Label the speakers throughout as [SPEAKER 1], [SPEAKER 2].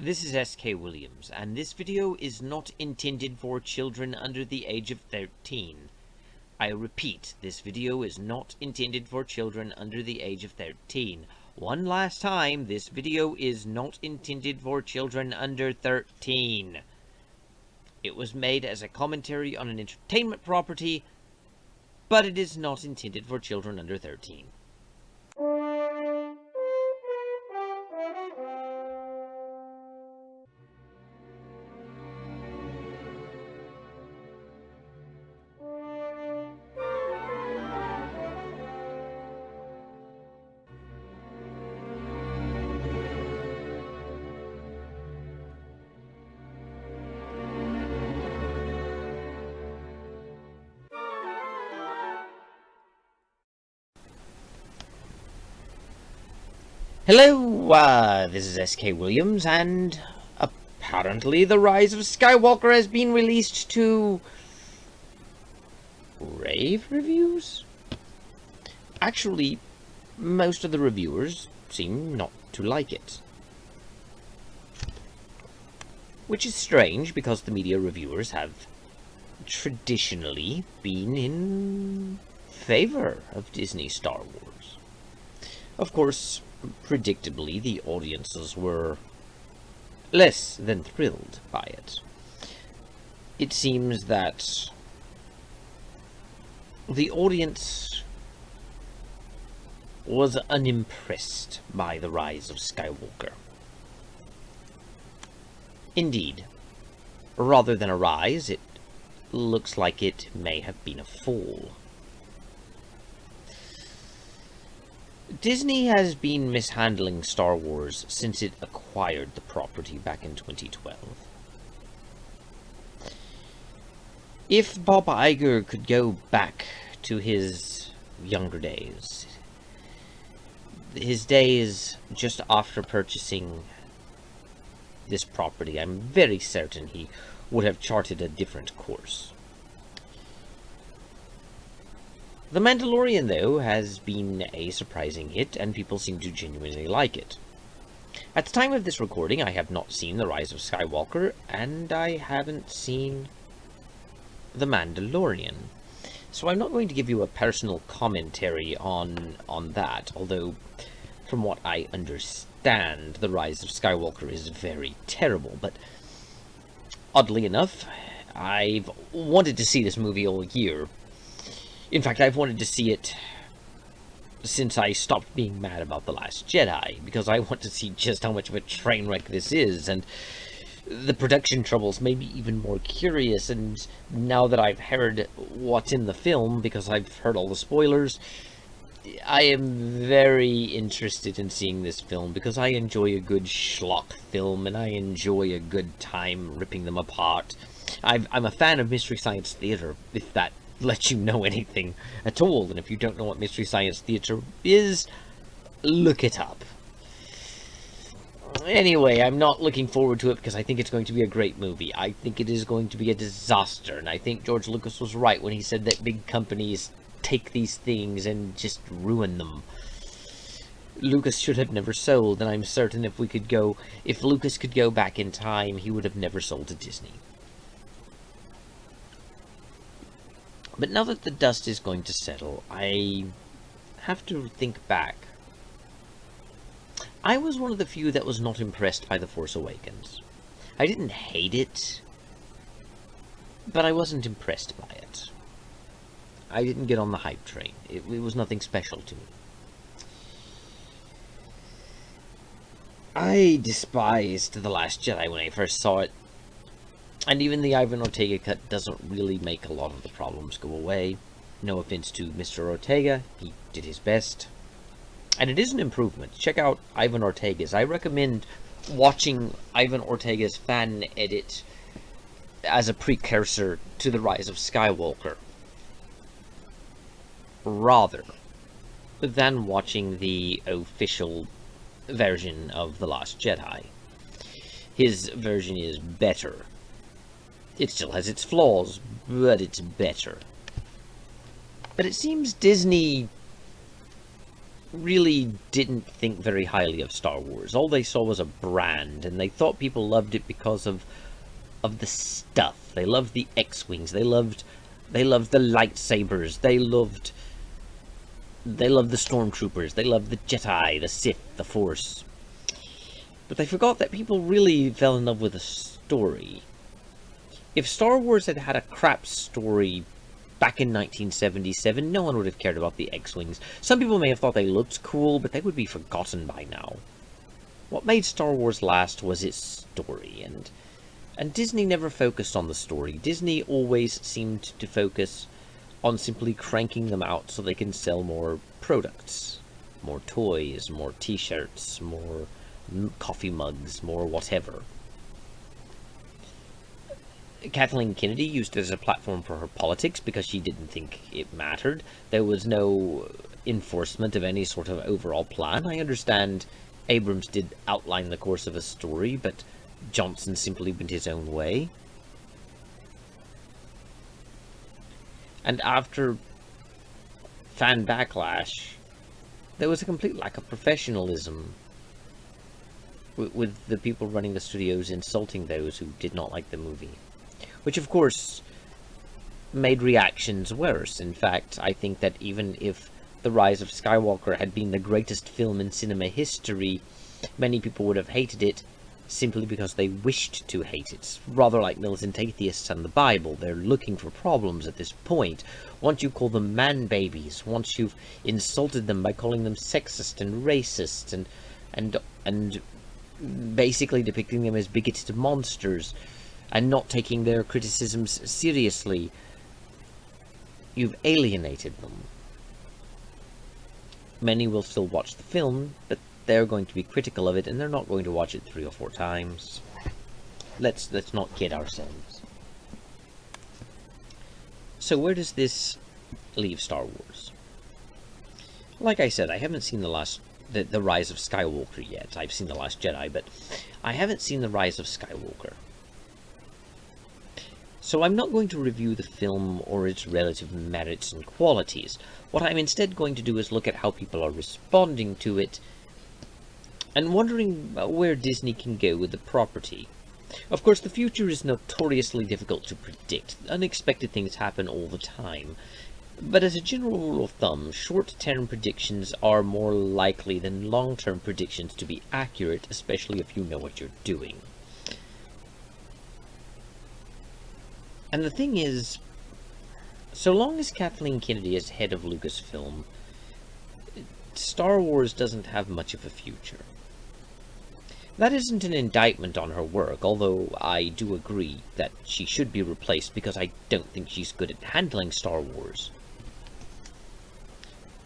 [SPEAKER 1] This is SK Williams, and this video is not intended for children under the age of 13. I repeat, this video is not intended for children under the age of 13. One last time, this video is not intended for children under 13. It was made as a commentary on an entertainment property, but it is not intended for children under 13. Hello, this is SK Williams, and apparently The Rise of Skywalker has been released to rave reviews? Actually, most of the reviewers seem not to like it. Which is strange, because the media reviewers have traditionally been in favor of Disney Star Wars. Of course, predictably, the audiences were less than thrilled by it. It seems that the audience was unimpressed by The Rise of Skywalker. Indeed, rather than a rise, it looks like it may have been a fall. Disney has been mishandling Star Wars since it acquired the property back in 2012. If Bob Iger could go back to his younger days, his days just after purchasing this property, I'm very certain he would have charted a different course. The Mandalorian, though, has been a surprising hit, and people seem to genuinely like it. At the time of this recording, I have not seen The Rise of Skywalker, and I haven't seen The Mandalorian. So I'm not going to give you a personal commentary on that, although, from what I understand, The Rise of Skywalker is very terrible. But, oddly enough, I've wanted to see this movie all year. In fact, I've wanted to see it since I stopped being mad about The Last Jedi, because I want to see just how much of a train wreck this is, and the production troubles made me even more curious, and now that I've heard what's in the film, because I've heard all the spoilers, I am very interested in seeing this film, because I enjoy a good schlock film, and I enjoy a good time ripping them apart. I'm a fan of Mystery Science Theater, if that let you know anything at all, and if you don't know what Mystery Science Theater is, look it up. Anyway, I'm not looking forward to it because I think it's going to be a great movie. I think it is going to be a disaster, and I think George Lucas was right when he said that big companies take these things and just ruin them. Lucas should have never sold, and I'm certain if Lucas could go back in time, he would have never sold to Disney. But now that the dust is going to settle, I have to think back. I was one of the few that was not impressed by The Force Awakens. I didn't hate it, but I wasn't impressed by it. I didn't get on the hype train. It was nothing special to me. I despised The Last Jedi when I first saw it. And even the Ivan Ortega cut doesn't really make a lot of the problems go away. No offense to Mr. Ortega, he did his best. And it is an improvement. Check out Ivan Ortega's. I recommend watching Ivan Ortega's fan edit as a precursor to The Rise of Skywalker, rather than watching the official version of The Last Jedi. His version is better. It still has its flaws, but it's better. But it seems Disney really didn't think very highly of Star Wars. All they saw was a brand, and they thought people loved it because of the stuff. They loved the X-Wings. They loved the lightsabers. They loved the stormtroopers. They loved the Jedi, the Sith, the Force. But they forgot that people really fell in love with a story. If Star Wars had had a crap story back in 1977, no one would have cared about the X-Wings. Some people may have thought they looked cool, but they would be forgotten by now. What made Star Wars last was its story, and Disney never focused on the story. Disney always seemed to focus on simply cranking them out so they can sell more products. More toys, more t-shirts, more coffee mugs, more whatever. Kathleen Kennedy used it as a platform for her politics because she didn't think it mattered. There was no enforcement of any sort of overall plan. I understand Abrams did outline the course of a story, but Johnson simply went his own way. And after fan backlash, there was a complete lack of professionalism, with the people running the studios insulting those who did not like the movie. Which, of course, made reactions worse. In fact, I think that even if The Rise of Skywalker had been the greatest film in cinema history, many people would have hated it simply because they wished to hate it. Rather like militant atheists and the Bible. They're looking for problems at this point. Once you call them man-babies, once you've insulted them by calling them sexist and racist, and basically depicting them as bigoted monsters, and not taking their criticisms seriously, you've alienated them. Many will still watch the film, but they're going to be critical of it, and they're not going to watch it 3 or 4 times. Let's not kid ourselves. So where does this leave Star Wars? Like I said, I haven't seen the Rise of Skywalker yet. I've seen The Last Jedi, but I haven't seen The Rise of Skywalker. So I'm not going to review the film or its relative merits and qualities. What I'm instead going to do is look at how people are responding to it, and wondering where Disney can go with the property. Of course, the future is notoriously difficult to predict. Unexpected things happen all the time. But as a general rule of thumb, short-term predictions are more likely than long-term predictions to be accurate, especially if you know what you're doing. And the thing is, so long as Kathleen Kennedy is head of Lucasfilm, Star Wars doesn't have much of a future. That isn't an indictment on her work, although I do agree that she should be replaced because I don't think she's good at handling Star Wars.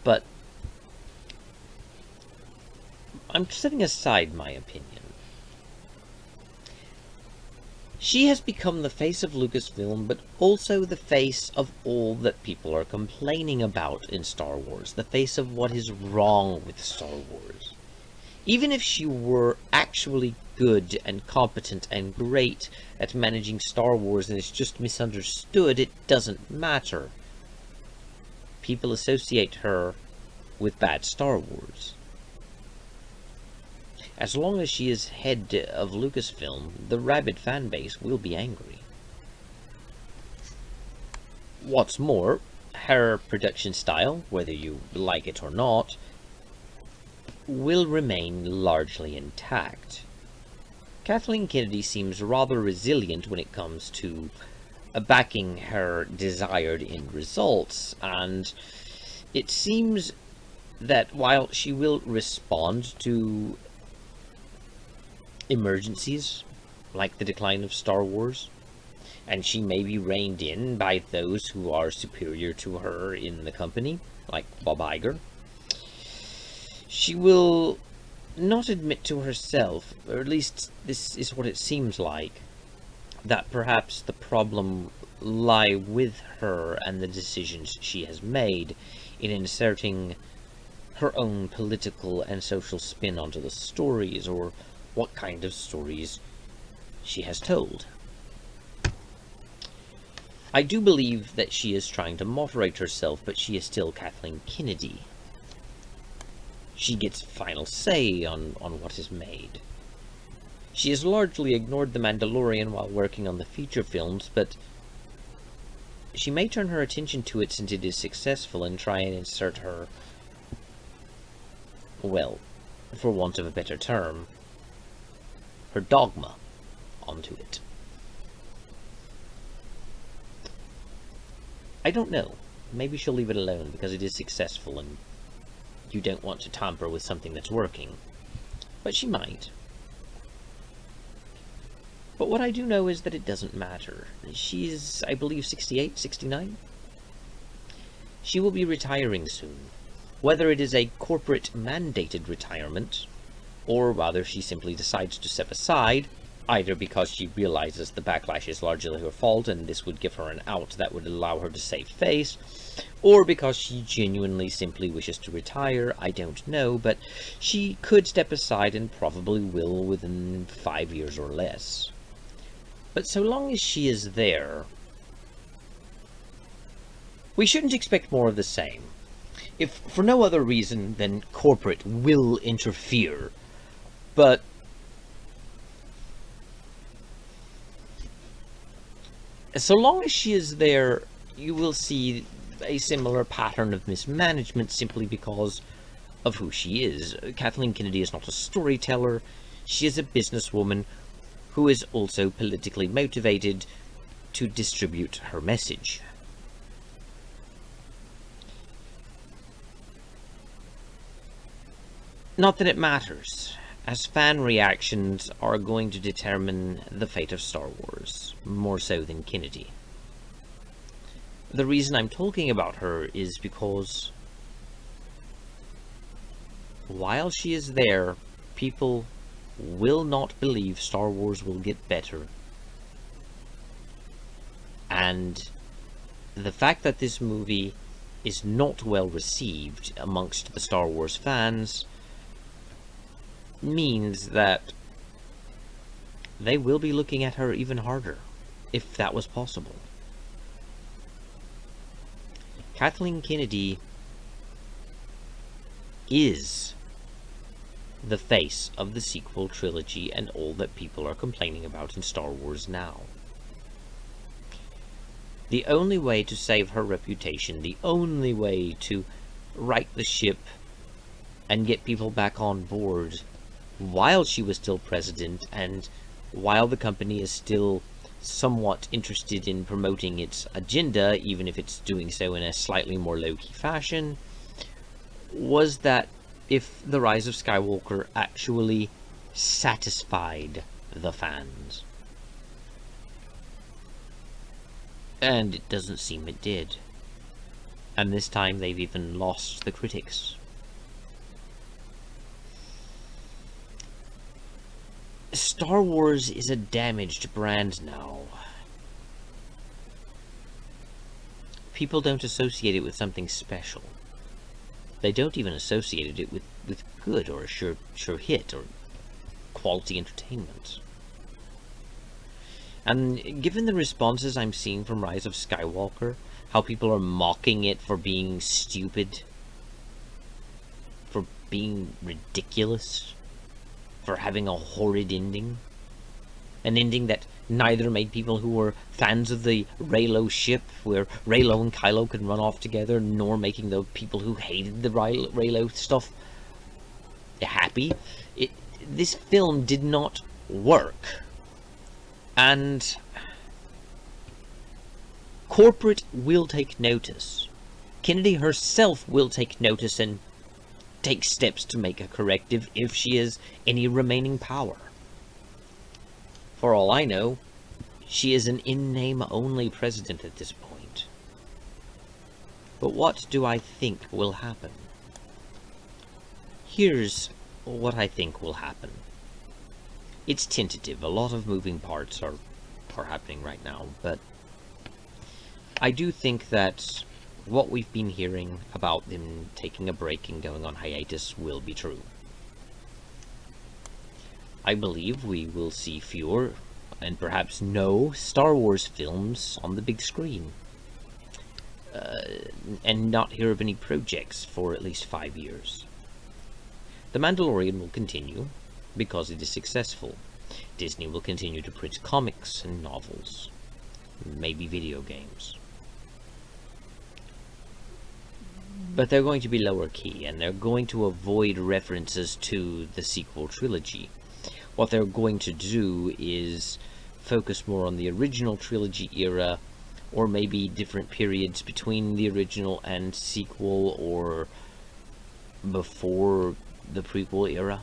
[SPEAKER 1] But I'm setting aside my opinion. She has become the face of Lucasfilm, but also the face of all that people are complaining about in Star Wars. The face of what is wrong with Star Wars. Even if she were actually good and competent and great at managing Star Wars and it's just misunderstood, it doesn't matter. People associate her with bad Star Wars. As long as she is head of Lucasfilm, the rabid fanbase will be angry. What's more, her production style, whether you like it or not, will remain largely intact. Kathleen Kennedy seems rather resilient when it comes to backing her desired end results, and it seems that while she will respond to emergencies like the decline of Star Wars, and she may be reined in by those who are superior to her in the company, like Bob Iger, she will not admit to herself, or at least this is what it seems like, that perhaps the problem lie with her and the decisions she has made in inserting her own political and social spin onto the stories, or what kind of stories she has told. I do believe that she is trying to moderate herself, but she is still Kathleen Kennedy. She gets final say on what is made. She has largely ignored The Mandalorian while working on the feature films, but she may turn her attention to it since it is successful and try and insert her, well, for want of a better term, her dogma onto it. I don't know. Maybe she'll leave it alone because it is successful and you don't want to tamper with something that's working. But she might. But what I do know is that it doesn't matter. She's, I believe, 68, 69? She will be retiring soon. Whether it is a corporate mandated retirement, or rather she simply decides to step aside, either because she realizes the backlash is largely her fault and this would give her an out that would allow her to save face, or because she genuinely simply wishes to retire, I don't know, but she could step aside and probably will within 5 years or less. But so long as she is there, we shouldn't expect more of the same. If for no other reason than corporate will interfere, but so long as she is there, you will see a similar pattern of mismanagement simply because of who she is. Kathleen Kennedy is not a storyteller. She is a businesswoman who is also politically motivated to distribute her message. Not that it matters, as fan reactions are going to determine the fate of Star Wars, more so than Kennedy. The reason I'm talking about her is because while she is there, people will not believe Star Wars will get better. And the fact that this movie is not well received amongst the Star Wars fans means that they will be looking at her even harder, if that was possible. Kathleen Kennedy is the face of the sequel trilogy and all that people are complaining about in Star Wars now. The only way to save her reputation, the only way to right the ship and get people back on board while she was still president and while the company is still somewhat interested in promoting its agenda, even if it's doing so in a slightly more low-key fashion, was that if The Rise of Skywalker actually satisfied the fans. And it doesn't seem it did. And this time they've even lost the critics. Star Wars is a damaged brand now. People don't associate it with something special. They don't even associate it with good or a sure hit or quality entertainment. And given the responses I'm seeing from Rise of Skywalker, how people are mocking it for being stupid, for being ridiculous, for having a horrid ending, an ending that neither made people who were fans of the Reylo ship, where Reylo and Kylo could run off together, nor making the people who hated the Reylo stuff happy. This film did not work. And corporate will take notice. Kennedy herself will take notice and take steps to make a corrective if she has any remaining power. For all I know, she is an in-name only president at this point. But what do I think will happen? Here's what I think will happen. It's tentative. A lot of moving parts are happening right now, but I do think that what we've been hearing about them taking a break and going on hiatus will be true. I believe we will see fewer, and perhaps no, Star Wars films on the big screen. And not hear of any projects for at least 5 years. The Mandalorian will continue because it is successful. Disney will continue to print comics and novels, maybe video games. But they're going to be lower key, and they're going to avoid references to the sequel trilogy. What they're going to do is focus more on the original trilogy era, or maybe different periods between the original and sequel, or before the prequel era.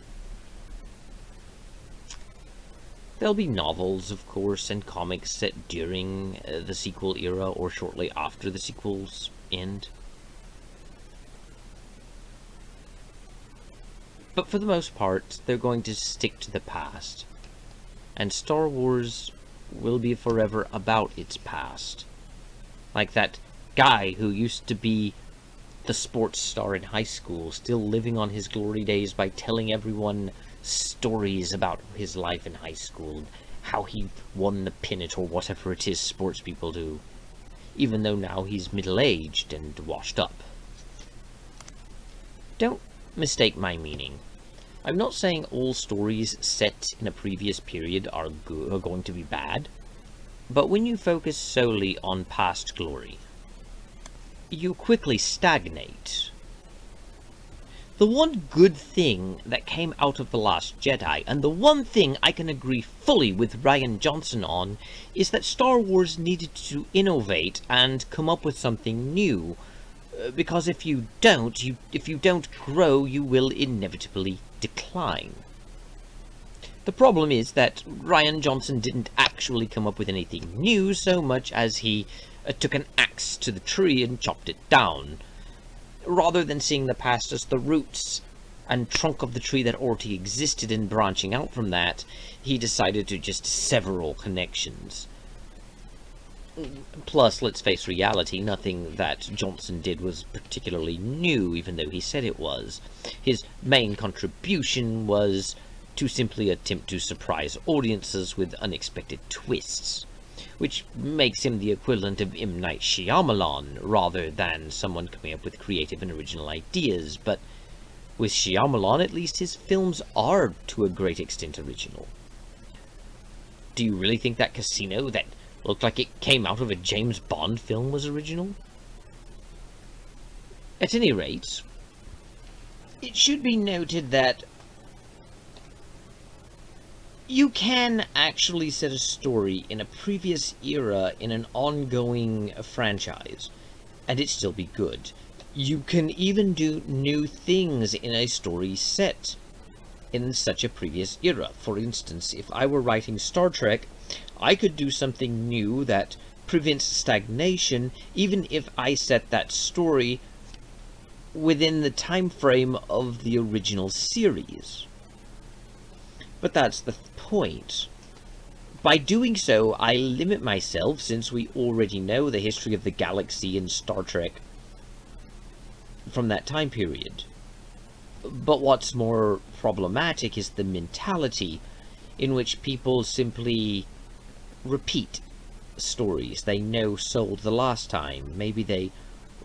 [SPEAKER 1] There'll be novels, of course, and comics set during the sequel era or shortly after the sequel's end. But for the most part, they're going to stick to the past. And Star Wars will be forever about its past. Like that guy who used to be the sports star in high school, still living on his glory days by telling everyone stories about his life in high school, how he won the pennant or whatever it is sports people do, even though now he's middle-aged and washed up. Don't mistake my meaning. I'm not saying all stories set in a previous period are going to be bad, but when you focus solely on past glory, you quickly stagnate. The one good thing that came out of The Last Jedi, and the one thing I can agree fully with Rian Johnson on, is that Star Wars needed to innovate and come up with something new. Because if you don't grow, you will inevitably decline. The problem is that Rian Johnson didn't actually come up with anything new so much as he took an axe to the tree and chopped it down. Rather than seeing the past as the roots and trunk of the tree that already existed and branching out from that, he decided to just sever all connections. Plus, let's face reality, nothing that Johnson did was particularly new, even though he said it was. His main contribution was to simply attempt to surprise audiences with unexpected twists, which makes him the equivalent of M. Night Shyamalan, rather than someone coming up with creative and original ideas. But with Shyamalan, at least his films are, to a great extent, original. Do you really think that casino that looked like it came out of a James Bond film was original? At any rate, it should be noted that you can actually set a story in a previous era in an ongoing franchise, and it still be good. You can even do new things in a story set in such a previous era. For instance, if I were writing Star Trek, I could do something new that prevents stagnation, even if I set that story within the time frame of the original series. But that's the point. By doing so, I limit myself, since we already know the history of the galaxy in Star Trek from that time period. But what's more problematic is the mentality in which people simply repeat stories they know sold the last time. Maybe they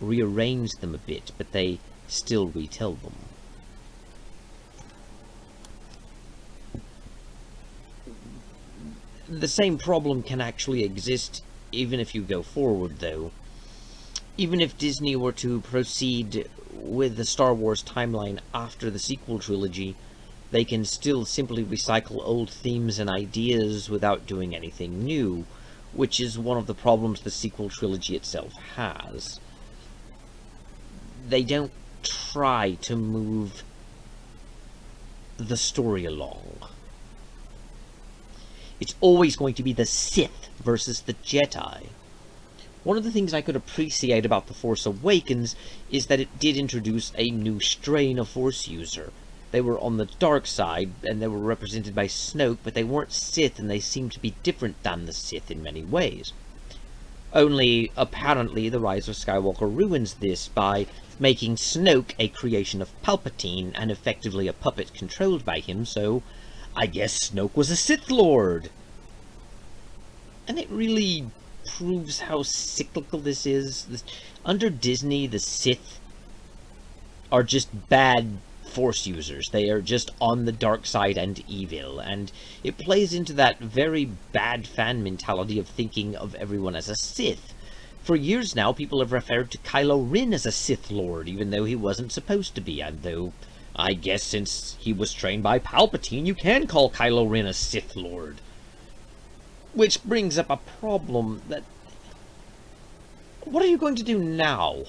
[SPEAKER 1] rearrange them a bit, but they still retell them. The same problem can actually exist even if you go forward, though. Even if Disney were to proceed with the Star Wars timeline after the sequel trilogy, they can still simply recycle old themes and ideas without doing anything new, which is one of the problems the sequel trilogy itself has. They don't try to move the story along. It's always going to be the Sith versus the Jedi. One of the things I could appreciate about The Force Awakens is that it did introduce a new strain of Force user. They were on the dark side, and they were represented by Snoke, but they weren't Sith, and they seemed to be different than the Sith in many ways. Only, apparently, The Rise of Skywalker ruins this by making Snoke a creation of Palpatine, and effectively a puppet controlled by him, so I guess Snoke was a Sith Lord. And it really proves how cyclical this is. Under Disney, the Sith are just bad Force users. They are just on the dark side and evil, and it plays into that very bad fan mentality of thinking of everyone as a Sith. For years now, people have referred to Kylo Ren as a Sith Lord, even though he wasn't supposed to be, and though I guess since he was trained by Palpatine, you can call Kylo Ren a Sith Lord. Which brings up a problem that... what are you going to do now?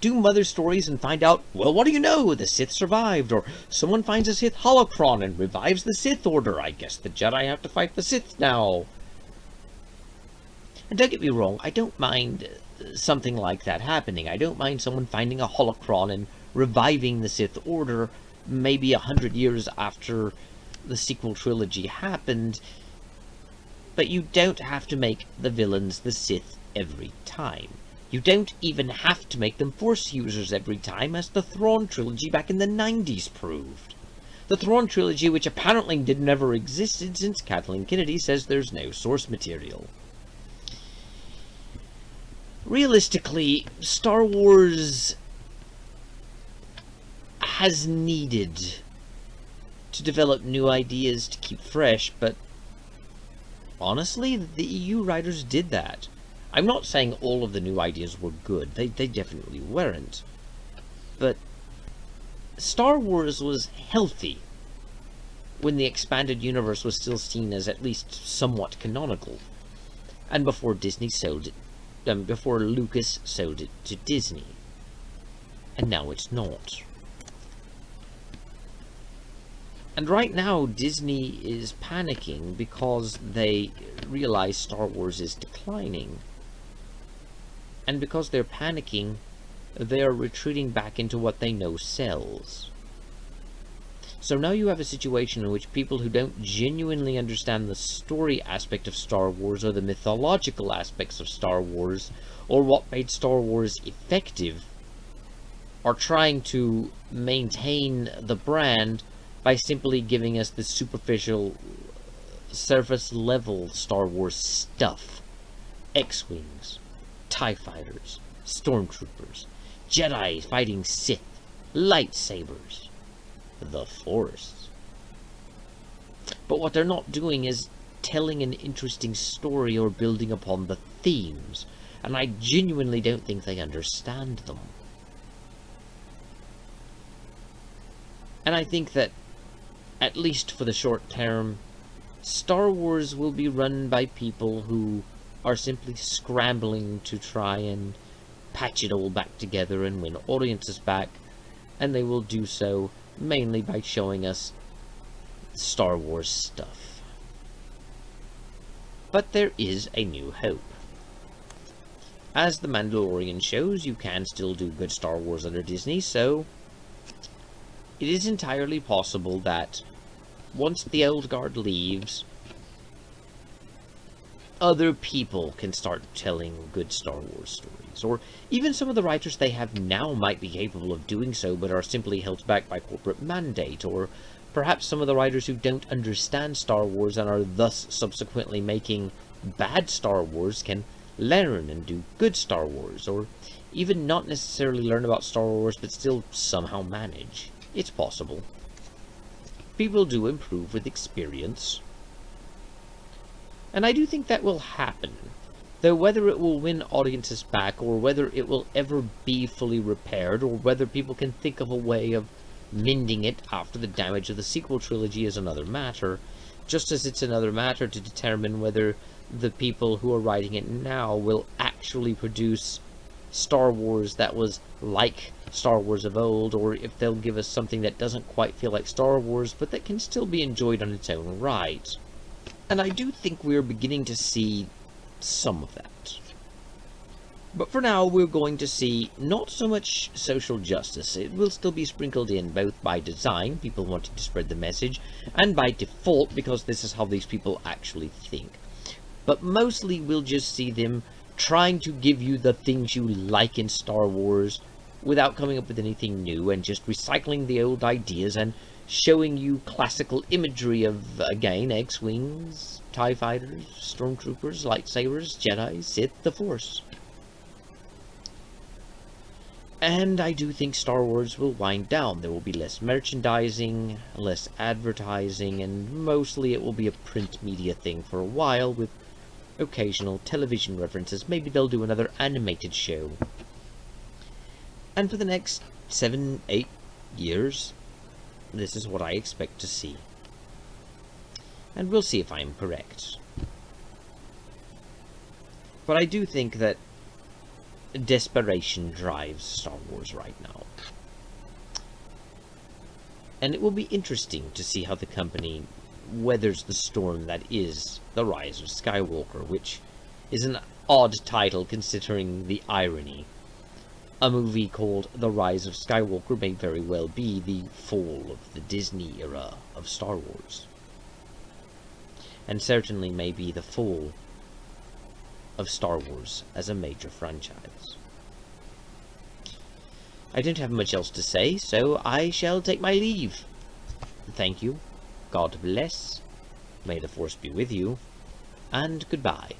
[SPEAKER 1] Do mother stories and find out, well, what do you know? The Sith survived, or someone finds a Sith holocron and revives the Sith Order. I guess the Jedi have to fight the Sith now. And don't get me wrong, I don't mind something like that happening. I don't mind someone finding a holocron and reviving the Sith Order maybe 100 years after the sequel trilogy happened. But you don't have to make the villains the Sith every time. You don't even have to make them Force users every time, as the Thrawn trilogy back in the 90s proved. The Thrawn trilogy, which apparently never existed since Kathleen Kennedy says there's no source material. Realistically, Star Wars has needed to develop new ideas to keep fresh, but honestly, the EU writers did that. I'm not saying all of the new ideas were good. They definitely weren't. But Star Wars was healthy when the expanded universe was still seen as at least somewhat canonical, and before Disney sold it, before Lucas sold it to Disney. And now it's not. And right now, Disney is panicking because they realize Star Wars is declining. And because they're panicking, they are retreating back into what they know sells. So now you have a situation in which people who don't genuinely understand the story aspect of Star Wars, or the mythological aspects of Star Wars, or what made Star Wars effective, are trying to maintain the brand by simply giving us the superficial, surface-level Star Wars stuff. X-Wings, TIE Fighters, Stormtroopers, Jedi fighting Sith, lightsabers, the Force. But what they're not doing is telling an interesting story or building upon the themes, and I genuinely don't think they understand them. And I think that, at least for the short term, Star Wars will be run by people who are simply scrambling to try and patch it all back together and win audiences back, and they will do so mainly by showing us Star Wars stuff. But there is a new hope. As The Mandalorian shows, you can still do good Star Wars under Disney, so it is entirely possible that once the old guard leaves, other people can start telling good Star Wars stories. Or even some of the writers they have now might be capable of doing so, but are simply held back by corporate mandate. Or perhaps some of the writers who don't understand Star Wars and are thus subsequently making bad Star Wars can learn and do good Star Wars. Or even not necessarily learn about Star Wars, but still somehow manage. It's possible. People do improve with experience. And I do think that will happen. Though whether it will win audiences back, or whether it will ever be fully repaired, or whether people can think of a way of mending it after the damage of the sequel trilogy is another matter. Just as it's another matter to determine whether the people who are writing it now will actually produce Star Wars that was like Star Wars of old, or if they'll give us something that doesn't quite feel like Star Wars, but that can still be enjoyed on its own right. And I do think we're beginning to see some of that. But for now, we're going to see not so much social justice. It will still be sprinkled in, both by design, people wanting to spread the message, and by default, because this is how these people actually think. But mostly we'll just see them trying to give you the things you like in Star Wars without coming up with anything new, and just recycling the old ideas and showing you classical imagery of, again, X-Wings, TIE Fighters, Stormtroopers, lightsabers, Jedi, Sith, the Force. And I do think Star Wars will wind down. There will be less merchandising, less advertising, and mostly it will be a print media thing for a while with occasional television references. Maybe they'll do another animated show. And for the next 7-8 years, this is what I expect to see. And we'll see if I'm correct. But I do think that desperation drives Star Wars right now. And it will be interesting to see how the company weathers the storm that is The Rise of Skywalker, which is an odd title considering the irony. A movie called The Rise of Skywalker may very well be the fall of the Disney era of Star Wars. And certainly may be the fall of Star Wars as a major franchise. I don't have much else to say, so I shall take my leave. Thank you, God bless, may the Force be with you, and goodbye.